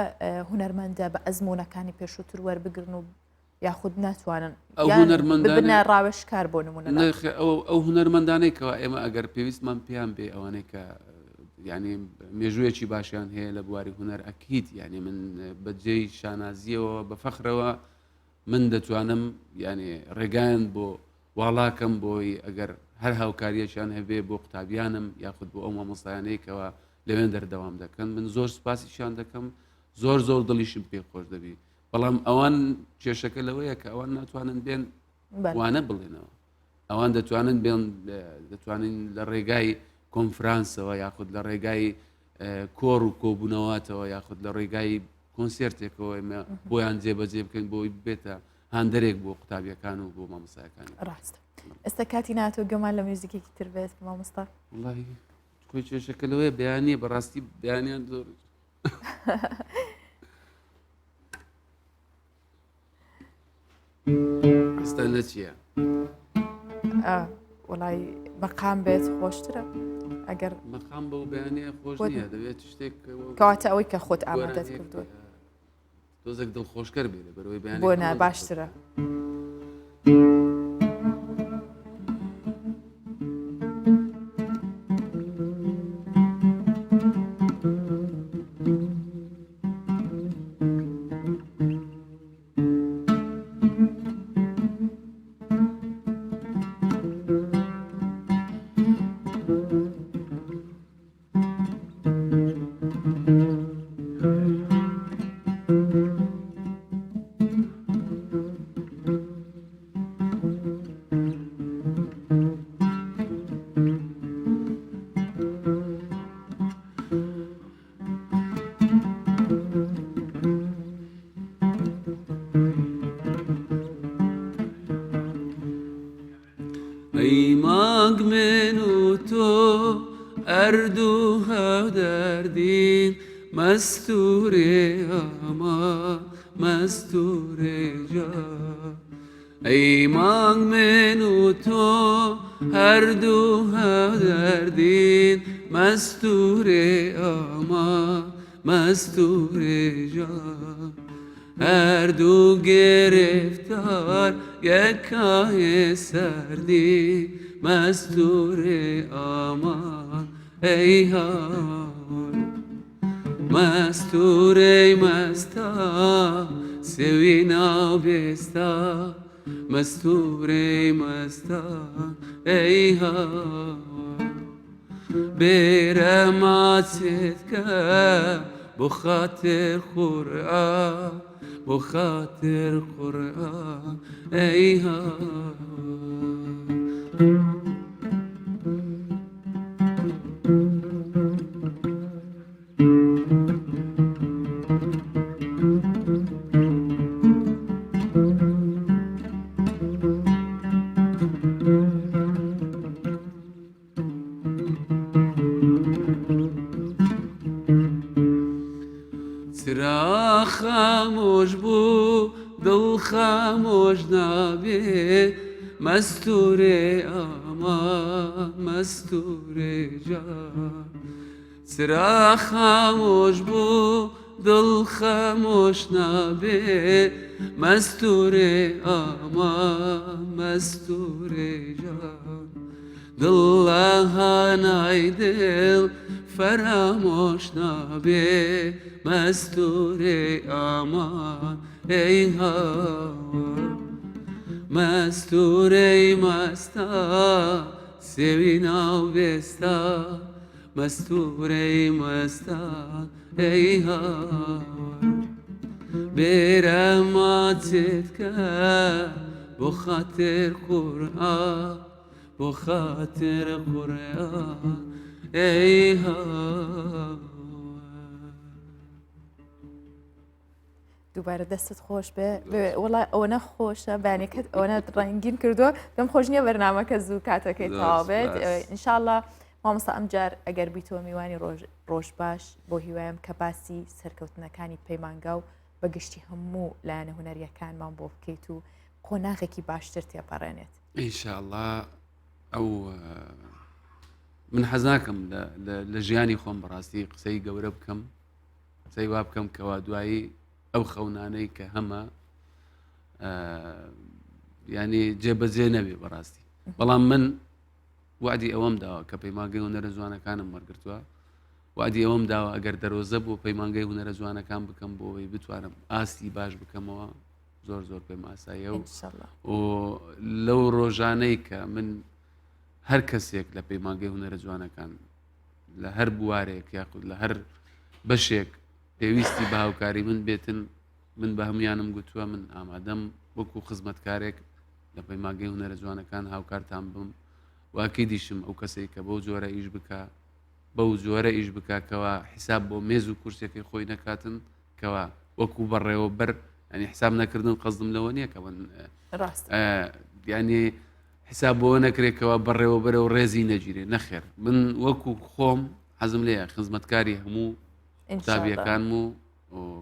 هونەرمەندە بە ئەزمونونەکانی پێشووتر وەربگرن و یاخود ناتوانن بنە ڕاوێشکار بۆ نمونە ئەو هونەرمەندانەی کەەوە ئێمە ئەگەر پێویستمان پێیان بێ ئەوانەی کە ینی مێژوویەکی باشیان هەیە لە بواری هونەر ئەکیت ینی من بەجێی شانازیەوە بە فەخرەوە من دەتوانم ینی ڕێگایان بۆ واڵاکەم بۆی ئەگەر هەر هاوکاریەشیان هەبێ بۆ قوتابیانم یاخود بۆ ئەو مامۆستایانەیەکەوە لەوێن دەردەوام دەکەن من زۆر سوپاسیشان دەکەم زۆر زۆر دڵیشم پێ خۆش دەبی بەڵام ئەوان کێشەکە لەوەیە کە ئەوان ناتوانن بێن وانە بڵێنەوە ئەوان دەتوانن بێن دەتوانین لە ڕێگای کۆنفرانسەوە یاخود لە ڕێگای کۆڕ و کۆبوونەوەاتەوە یاخود لە ڕێگای کۆنسێرتێکەوە ئێمە بۆیان جێبەجێ بکەین بۆی بێتە هاندەرێک بۆ قوتابیەکان و بۆ مامۆستایەکان ڕاست ئێستا کاتی ناتۆ گەمان لە موزیکێکی تر بێت مامۆستا وڵی خۆی کێشەکە لەوەیە بەیانیە بەڕاستی بەیانیان زۆر ئێستا لە چییە؟ وڵی مەقام بێت خۆشترە ئەگەر مەقام بەو بەیانەیە خۆش نییە دەبێت شتێک کەواتە ئەوەی کە خۆت ئامادەت کردووە تۆزێک دڵخۆشکەر بێت بەرەوەی بەیان بۆ نا باشترە. دردین مستوره اما مستوره جا ای مانگ من و تو هر دو ها دردین مستوره اما مستوره جا هر دو گرفتار یکای سردی مستوره اما ای هار مستوره مستا سوی نابستا مستوره مستا ای هار برماتت که بخاطر قرآن بخاطر قرآن ای هار سرا خاموش بو دل خاموش نابی مستوره اما مستوره جا سرا خاموش بو دل خاموش نابی مستوره اما مستوره جا دل هانای دل فراموش نابی مستوره امان ای هوا مستوره مستا سوی نابستا مستوره مستا ای هوا برماتت که بخاطر قرآن بخاطر قرآن ای هوا دووبارە دەستت خۆش بێ وڵای ئەوەنە خۆشە بەیانەکەت ئەوەنە ڕەنگین کردووە پێم خۆش نییە بەرنامەکە زوو کاتەکەی تەواو بێت ئینشاءڵڵا مامۆستا ئەمجار ئەگەر بیتەوە میوانی ڕۆژ باش بۆ هیوایم کە باسی سەرکەوتنەکانی پەیمانگا و بەگشتی هەموو لایەنە هونەریەکانمان بۆ بکەیت و قۆناغێکی باشتر تێپەڕێنێت ئینشاءڵڵا ئەو من حەز ناکەم لە ژیانی خۆم بەڕاستی قسەی گەورە بکەم قسەی وا بکەم کەوا دوایی ئەو خەونانەی کە هەمە ینی جێبەجێ نەبێ بەڕاستی بەڵام من وعدی ئەوەم داوە کە پەیمانگەی هونەرە جوانەکانم وەرگرتووە وعدی ئەوەم داوە ئەگەر دەرۆزە بۆ پەیمانگەی هونەرە جوانەکان بکەم بۆەوەی بتوانم ئاستی باش بکەمەوە زۆر زۆر پێم ئاساییە و لەو ڕۆژانەی کە من هەر کەسێک لە پەیمانگەی هونەرە جوانەکان لە هەر بوارێک یاخود لە هەر بەشێک پێویستی بە هاوکاری من بێتن من بە هەمویانم گوتووە من ئامادەم وەکو خزمەتکارێک لە پەیمانگەی هونەرە جوانەکان هاوکارتان بم واکەی دیشم ئەو کەسێک کە بەو جۆرە ئیش بکە بەو جۆرە ئیش بکەکەوە حیساب بۆ مێز و کورسێکی خۆی نەکاتن کەوا وەکو بەڕێوە بەر ینی حساب نەکردن قەزم لەوە نییە کە من ینی حساب بۆ نەکرێتەوە بەڕێوە بەرە و ڕێزی نەگیرێ نەخێر من وەکو خۆم حەزم لێە خزمەتکاری هەموو قوتابیەکانم و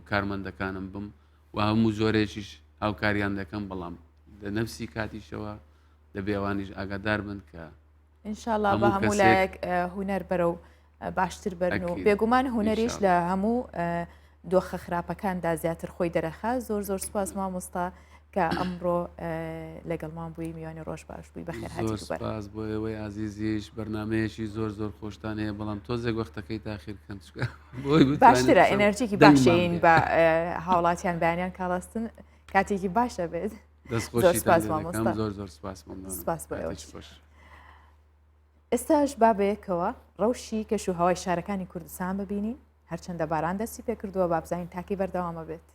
کارمەندەکانم بم و هەموو زۆرێکیش هاوکاریان دەکەم بەڵام لە نەفسی کاتیشەوە دەبێوانیش ئاگادار بن کە ئینشاءڵڵا بە هەموو لایەک هونەر بەرە و باشتر بەرن و بێگومان هونەریش لە هەموو دۆخە خراپەکاندا زیاتر خۆی دەرەخا زۆر زۆر سوپاس مامۆستا کە ئەمڕۆ لەگەڵمان بووی میوانی ڕۆژ باش بووی بەخێر هاتی سوپاس بۆ ئێوەی عزیزیش بەرنامەیەکی زۆر زۆر خۆشتان هەیە بەڵام تۆزێک وەختەکەی تاخیر بکەم باشترە ئەنەرژێکی باشین بە هاوڵاتیان بەیانیان کاڵاستن کاتێکی باشە بێت دەستخۆشی زۆر زۆر سپاس بۆ ئێوەش. ئێستاش بابەیەکەوە ڕەوشی کەش و هەوای شارەکانی کوردستان ببینین هەرچەندە باران دەستی پێ کردووە با بزانین تاکی بەردەوامە بێت.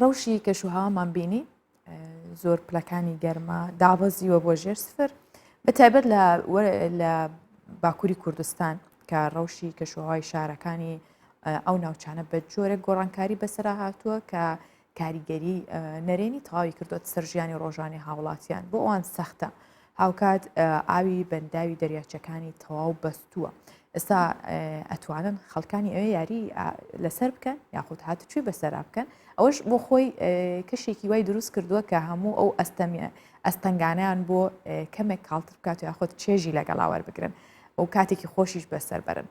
ڕەوشی کەشوهاوامان بینی زۆر پلەکانی گەرمە دابەزیوە بۆ ژێر سفر بەتایبەت لە باکووری کوردستان کە ڕەوشی کەشوهاوای شارەکانی ئەو ناوچانە بە جۆرە گۆڕانکاری بەسەرا هاتووە کە کاریگەری نەرێنی تەواوی کردووە سەرژیانی ڕۆژانی هاوڵاتیان بۆ ئەوان سەختە هاوکات ئاوی بەنداوی دەریاچەکانی تەواو بەستووە ئێستا ئەتوانن خەڵکانی ئەوێ یاری لەسەر بکەن یاخود هاتوچوی بەسەرا بکەن ئەوەش بۆ خۆی کەشێکی وای دروست کردووە کە هەموو ئەو ئەستەنگانیان بۆ کەمێک کاڵتر بکات و یاخود چێژی لەگەڵاوە بگرن ئەو کاتێکی خۆشیش بەسەر بەرن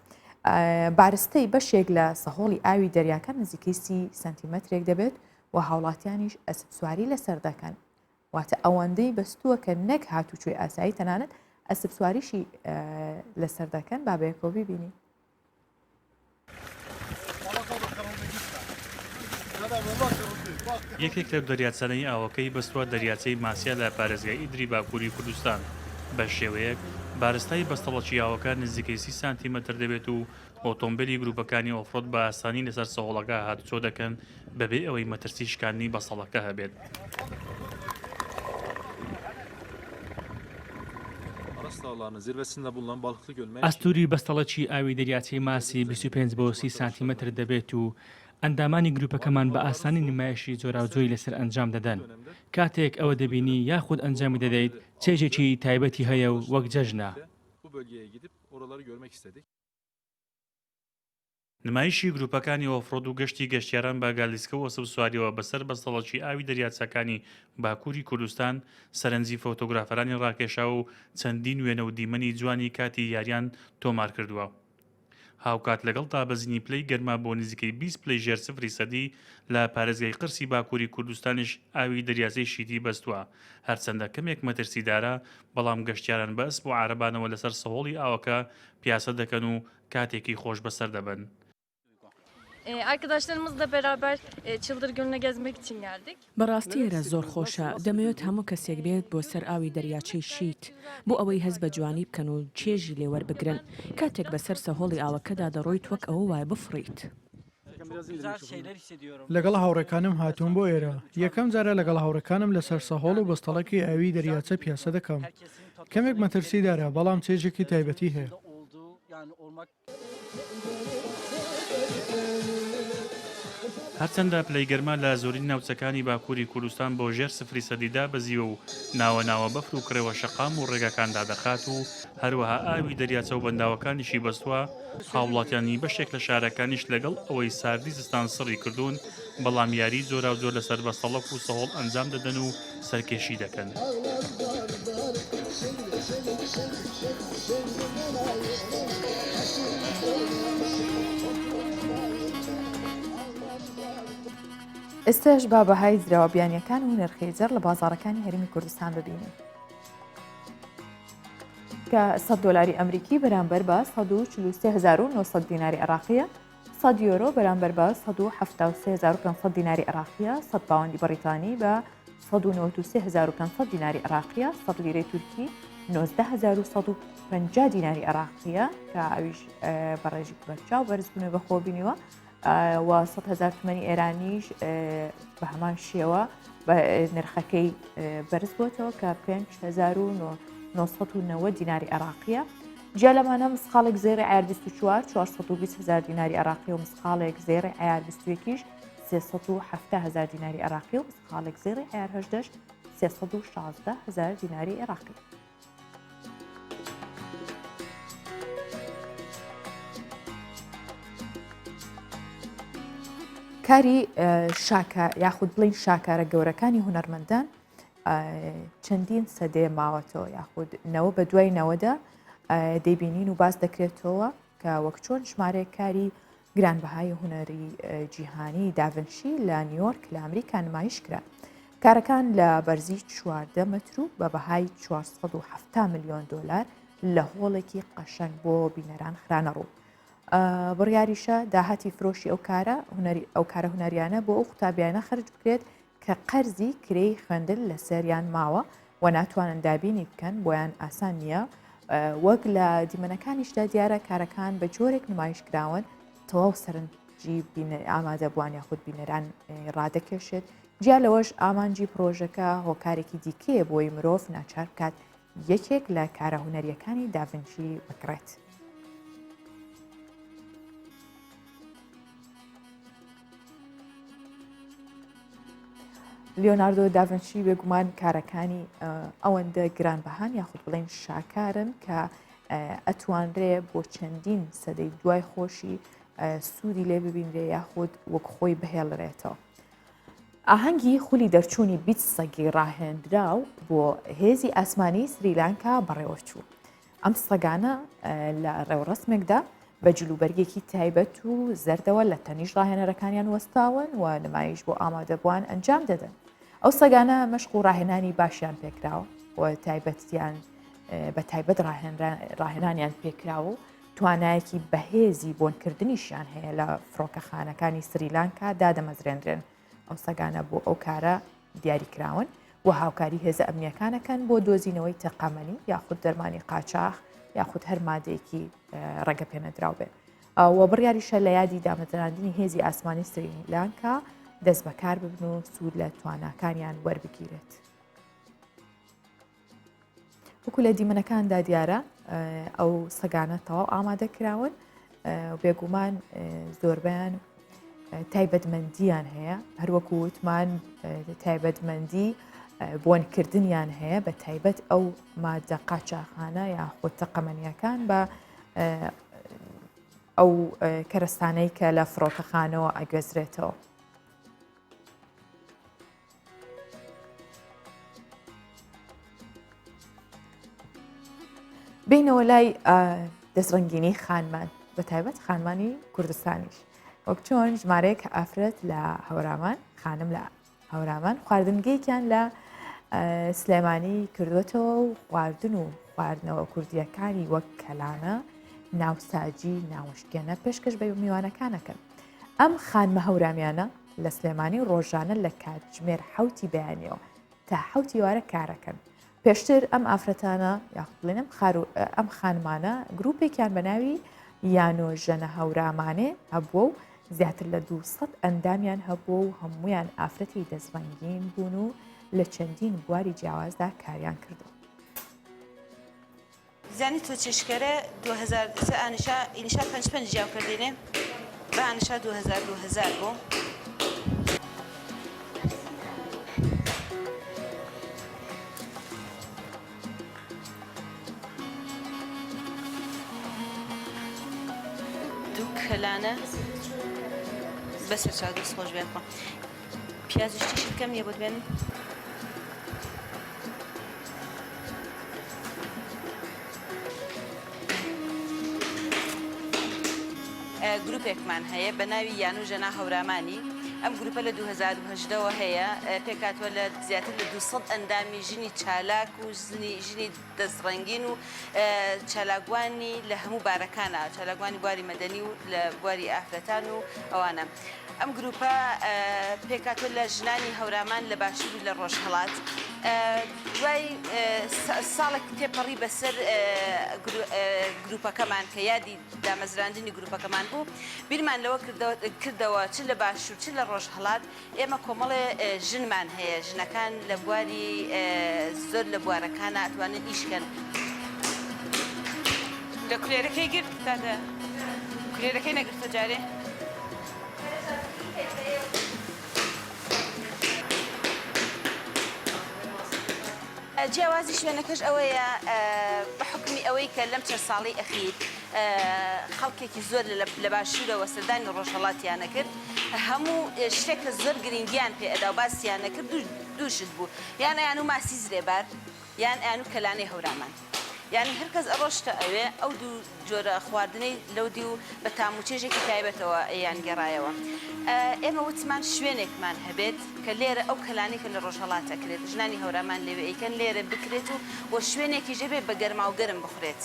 بارستەی بەشێک لە سەهۆڵی ئاوی دەریاکە نزیکەی 30 سنتیمەترێک دەبێت و هاوڵاتیانیش ئەسب سواری لەسەر دەکەن واتە ئەوەندەی بەستووە کە نەک هاتوچۆی ئاسایی تەنانەت ئەسب سواریشی لەسەر دەکەن با بەیەکەوە ببینی یەکێک لە دەریاچانەی ئاوەکەی بەستووە دەریاچەی ماسیا لە پارێزگای ئیدری باکووری کوردستان بە شێوەیەک بارستای بەستەڵەکی ئاوەکە نزیکەی 30 سانتیمەتر دەبێت و ئۆتۆمبیلی گروپەکانی ئۆفرۆد بە ئاسانی لەسەر سەهۆڵەکە هاتوچۆ دەکەن بەبێ ئەوەی مەترسی شکاندنی بەستەڵەکە هەبێت. ئەستوری بەستەڵەکی ئاوی دەریاچەی ماسی 25 بۆ 30 سانتیمەتر دەبێت و ئەندامانی گروپەکەمان بە ئاسانی نمایشی جۆراوجۆی لەسەر ئەنجام دەدەن کاتێک ئەوە دەبینی یاخود ئەنجامی دەدەیت چێژێکی تایبەتی هەیە و وەک جەژنە. نمایشی گروپەکانی ئۆفرۆد و گەشتی گەشتیاران بە گالیسکە و ئەسب سواریەوە بەسەر بەستەڵەکی ئاوی دەریاچەکانی باکووری کوردستان سەرنجی فۆتۆگرافەرانی ڕاکێشا و چەندین وێنە و دیمەنی جوانی کاتی یاریان تۆمار کردووە. هاوکات لەگەڵ دابەزینی پلەی گەرما بۆ نزیکەی 20 پلەی ژێر سفری سەدی لە پارێزگای قرسی باکووری کوردستانیش ئاوی دەریاچەی شیتی بەستووە هەرچەندە کەمێک مەترسیدارە بەڵام گەشتیاران بەس بۆ عارەبانەوە لەسەر سەهۆڵی ئاوەکە پیاسە دەکەن و کاتێکی خۆش بەسەر دەبن. Arkadaşlarımızla beraber Çıldır Gölü'ne gezmek için geldik. بەڕاستی ێرە زۆر خۆشە دەمەوێت هەموو کەسێک بێت بۆ سەر ئاوی دەریاچەی شیت بۆ ئەوەی هەز بە جوانی بکەن و چێژی لێوەربگرن کاتێک بەسەر سەهۆڵی ئاوەکەدا دەڕۆیت وەک ئەوە وای بفڕیت. لەگەڵ هاوڕێکانم هاتوون بۆ ئێرە یەکەم جارە لەگەڵ هاوڕەکانم لەسەر سەهۆڵ و بەستەڵەکی ئاوی دەریاچە پیاسە دەکەم کەمێک مەترسیدارە بەڵام چێژێکی تایبەتی هەیە. هەرچەندە پلەی گەرما لە زۆرین ناوچەکانی باکووری کوردستان بۆ ژێر سفری سەدیدا بەزیوە و ناوە بەفر و کرێوە شەقام و ڕێگەکاندا دەخات و هەروەها ئاوی دەریاچە و بەنداوەکانیشی بەستووە هاوڵاتیانی بەشێک لە شارەکانیش لەگەڵ ئەوەی ساردی زستان سڕی کردوون بەڵام یاری زۆرا و زۆر لەسەر بەستەڵەک و سەهۆڵ ئەنجام دەدەن و سەرکێشی دەکەن. ئێستاش با بەهای زراوەبیانیەکان و نرخی جەر لە بازاڕەکانی هەرمی کوردستان ببینین کە $100 ئەمریکی بەرامبەر بە 143,900 دیناری عێراقیە، 100 یۆرۆ بەرامبەر بە 173,500 دیناری عێراقیە، 100 پاوەندی بەریتانی بە 193,500 دیناری عێراقیە، 100 لیرەی تورکی 19,150 دیناری عێراقیە کە ئەویش بەڕێژی بەرچاو بەرزبوونە بەخۆ بینیوە و 100,000 تومانی ئێرانیش بە هەمان شێوە بە نرخەکەی بەرز بووەتەوە کە 5,990 دیناری عێراقیە. جیا لەمانە مسخاڵێک زێڕی عیار 24 420,000 دیناری عێراقی و مسخاڵێک زێڕی عیار 21 370,000 دیناری عێراقی و مسخاڵێک زێڕی عیار 18 316,000 دیناری عێراقی. کاری شاکە یاخود بڵین شاکارە گەورەکانی هونەرمەندان چەندین سەدێ ماوەتەوە یاخود نەوە بە دوای نەوەدا دەیبینین و باس دەکرێتەوە کە وەک چۆن ژمارەیە کاری گرانبەهای هونەری جیهانی داڤنشی لە نیویۆرک لە ئەمریکا نمایش کرا. کارەکان لە بەرزی 14 مەتر و بە بەهای 470 ملیۆن دۆلار لە هۆڵێکی قەشەنگ بۆ بینەران خرانە ڕوو. بڕیاریشە داهاتی فرۆشی ئەو کارە هونەریانە بۆ ئەو قوتابیانە خرج بکرێت کە قەرزی کرێی خوێندن لە سەریان ماوە و ناتوانن دابینی بکەن بۆیان ئاسان نییە وەک لە دیمەنەکانیشدا دیارە کارەکان بە جۆرێک نمایشکراون تەواو ئامانجی ئامادەبووان یاخود بینەران ڕادەکێشێت جیا لەوەش ئامانجی پرۆژەکە هۆکارێکی دیکەیە بۆی مرۆڤ ناچار بکات یەکێک لە کارە هونەریەکانی داڤنچی بکرێت. لیۆناردۆ داڤنچی بێگومان کارەکانی ئەوەندە گرانبەهان یاخود بڵێن شاکارن کە ئەتوانرێ بۆ چەندین سەدەی دوای خۆشی سوودی لێ ببینرێ یاخود وەک خۆی بهێڵرێتەوە. ئاهەنگی خولی دەرچوونی بیت سەگی ڕاهێنراو بۆ هێزی ئاسمانی سریلانکا بەڕێوەچوو. ئەم سەگانە لە ڕێوڕسمێکدا بە جلوبەرگێکی تایبەت و زەردەوە لە تەنیش ڕاهێنەرەکانیان وەستاون و نمایش بۆ ئامادەبووان ئەنجام دەدەن. ئەو سەگانە مەشق و ڕاهێنانی باشیان پێکراوە و تایبەتیان بە تایبەت ڕاهێنانیان پێکراوە و توانایەکی بەهێزی بۆنکردنیشیان هەیە لە فڕۆکەخانەکانی سریلانکا دادەمەزرێنرێن. ئەو سەگانە بۆ ئەو کارە دیاریکراون و هاوکاری هێزە ئەمنیەکانەکەن بۆ دۆزینەوەی تەقامەنی یاخود دەرمانی قاچاق یاخود هەر مادەیەکی ڕێگە پێنەدراو بێت. و بڕیاریشە لە یادی دامەزراندنی هێزی ئاسمانی سریلانکا دەست بەکار ببن و سوود لە تواناکانیان وەربگیرێت. وەکو لە دیمەنەکاندا دیارە ئەو سەگانە تەواو ئامادەکراون بێگومان زۆربیان تایبەتمەندیان هەیە هەروەکو وتمان تایبەتمەندی بۆنکردنیان هەیە بە تایبەت ئەو مادە قاچاقانە یاخود تەقەمەنیەکان بە ئەو کەرەستانەی کە لە فڕۆکەخانەوە ئەگوێزرێتەوە. بینەوە لای دەستڕنگینی خانمان بە تایبەت خانمانی کوردستانیش وەک چۆن ژمارەیەک ئافرەت لە هەورامان خانم لە هەورامان خواردنگەیەکیان لە سلێمانی کردوێتەوە و خواردن و خواردنەوە کوردیەکانی وەک کەلانە ناوساجی ناوشکێنە پێشکەش بە میوانەکانەکەن. ئەم خانمە هەورامیانە لە سلێمانی ڕۆژانە لە کاتژمێر 7 بەیانیەوە تا 7 وارە کارەکەن. پێشتر ئەم ئافرەتانە یاخود بڵێنم ئەم خانمانە گروپێکیان بە ناوی یانۆ ژەنە هەورامانێ هەبووە و زیاتر لە 200 ئەندامیان هەبووە و هەمویان ئافرەتی دەستڕەنگین بوون و لە چەندین بواری جیاوازدا کاریان کردو. زانی تۆ چشکەرە 2000 ئینشا 5 جیاو کردێنێ بە ئانشا 2000 بوو. کەلانە بەسەر چاو دەست خۆش بێن پیاز شتیش کەم یە بۆ بێن گروپێکمان هەیە بە ناوی یانۆ ژەنا هەورامانی. ئەم گروپە لە 2010ەوە هەیە پێکاتوە لە زیاتر لە 200 ئەندامی ژنی چالاک و ژنی دەستڕەنگین و چالاگوانی لە هەموو بارەکانە چالاگوانی بواری مەدەنی و لە بواری ئافرەتان و ئەوانە. ئەم گروپە پێکاتوە لە ژنانی هەورامان لە باشوور لە ڕۆژهەڵات دوای ساڵێک تێپەڕی بەسەر گروپەکەمان کە یادی دامەزراندنی گروپەکەمان بوو بیرمان لەوە کردەوە چ لە باشوور چ لە ڕۆژهەڵات ئێمە کۆمەڵێ ژنمان هەیە ژنەکان لە بواری زۆر لە بوارەکانە ئەتوانن ئیشکەن. لە کولێرەکەی گرت تاکە کولێرەکەی نەگرتە جارێ جیاوازی شوێنەکەش ئەوەیە بە حکمی ئەوەی کە لەم چەند ساڵی ئەخیر خەڵکێکی زۆر لە باشوورەوە سەردانی ڕۆژهەڵاتیانە کرد هەموو شتێک کە زۆر گرنگیان پێ ئەدا و باسییانە کرد دووشت بوو یان و ماسی زرێبار یان و کەلانەی هەورامان. یعنی هەرکەس ئەڕۆشتە ئەوێ ئەو دوو جۆرە خواردنەی لەودی و بە تاموچێژێکی تایبەتەوە یان گەڕایەوە. ئێمە وتمان شوێنێکمان هەبێت کە لێرە ئەو کەلانی کە لە ڕۆژهەڵاتە کرێت ژنانی هەورامان لێوێ ئەیکەن لێرە بکرێت و بۆ شوێنێکی ژێبێ بە گەرما و گەرم بخورێت.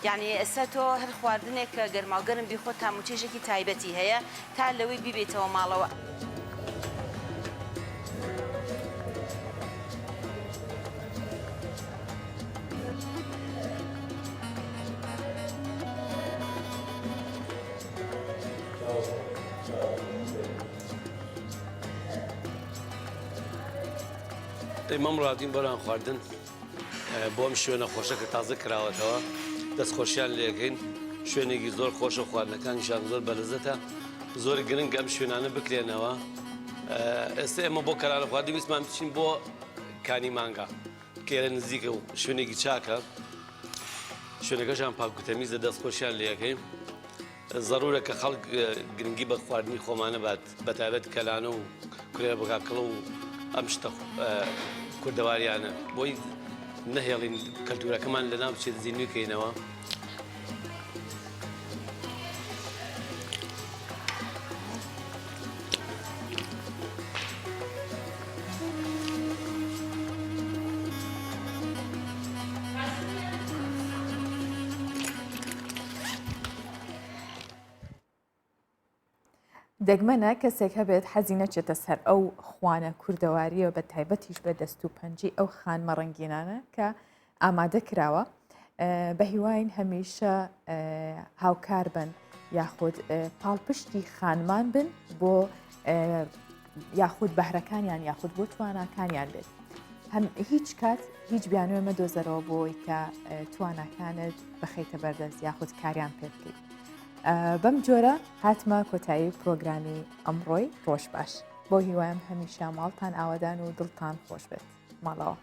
یعنی ئێستا تۆ هەر خواردنێک کە گەرما و گەرم بیخۆ تاموچێژێکی تایبەتی هەیە تا لەوەی بیبێتەوە ماڵەوە. ئێمە ڕاتین بەران خواردن بۆم شوێنە خۆشەکە تازە کراوەتەوە دەستخۆشیان لێگەین شوێنێکی زۆر خۆشە خواردنەکانیشان زۆر بەلەزەتە زۆر گرنگ ئەم شوێنانە بکرێنەوە ئێستا ئێمە بۆ کەرانە خواردن ویسمان بچین بۆ کانی مانگا کێرە نزیکە و شوێنێکی چاکە شوێنەکەشان پاکوتەمیزە دەستخۆشیان لێەکەین ضرورە کە خەڵک گرنگی بە خواردنی خۆمانە بات بەتابەت کەلانە و کورێ بگاکڵە و ئەم شتە کوردەواریانە بۆی نەهێڵین کەلتورەکەمان لەناو بچێت زیینوی بکەینەوە دەگمەنە کەسێک هەبێت حەزی نەچێتە سەر ئەو خوانە کوردەواریەوە بە تایبەتیش بە دەست و پەنجی ئەو خانمە ڕەنگینانە کە ئامادە کراوە بە هیواین هەمیشە هاوکار بن یاخود پاڵپشتی خانمان بن بۆ یاخود بەهرەکانیان یاخود بۆ تواناکانیان بێت هیچ کات هیچ بیانوێ مەدۆزەرەوە بۆی کە تواناکانت بخەیتە بەردەست یاخود کاریان پێ بکەیت بەم جۆرە هاتمە کۆتایی پرۆگرامی ئەمڕۆی ڕۆژ باش بۆ هیوایم هەمیشە ماڵتان ئاوادان و دڵتان خۆش بێت ماڵەوە.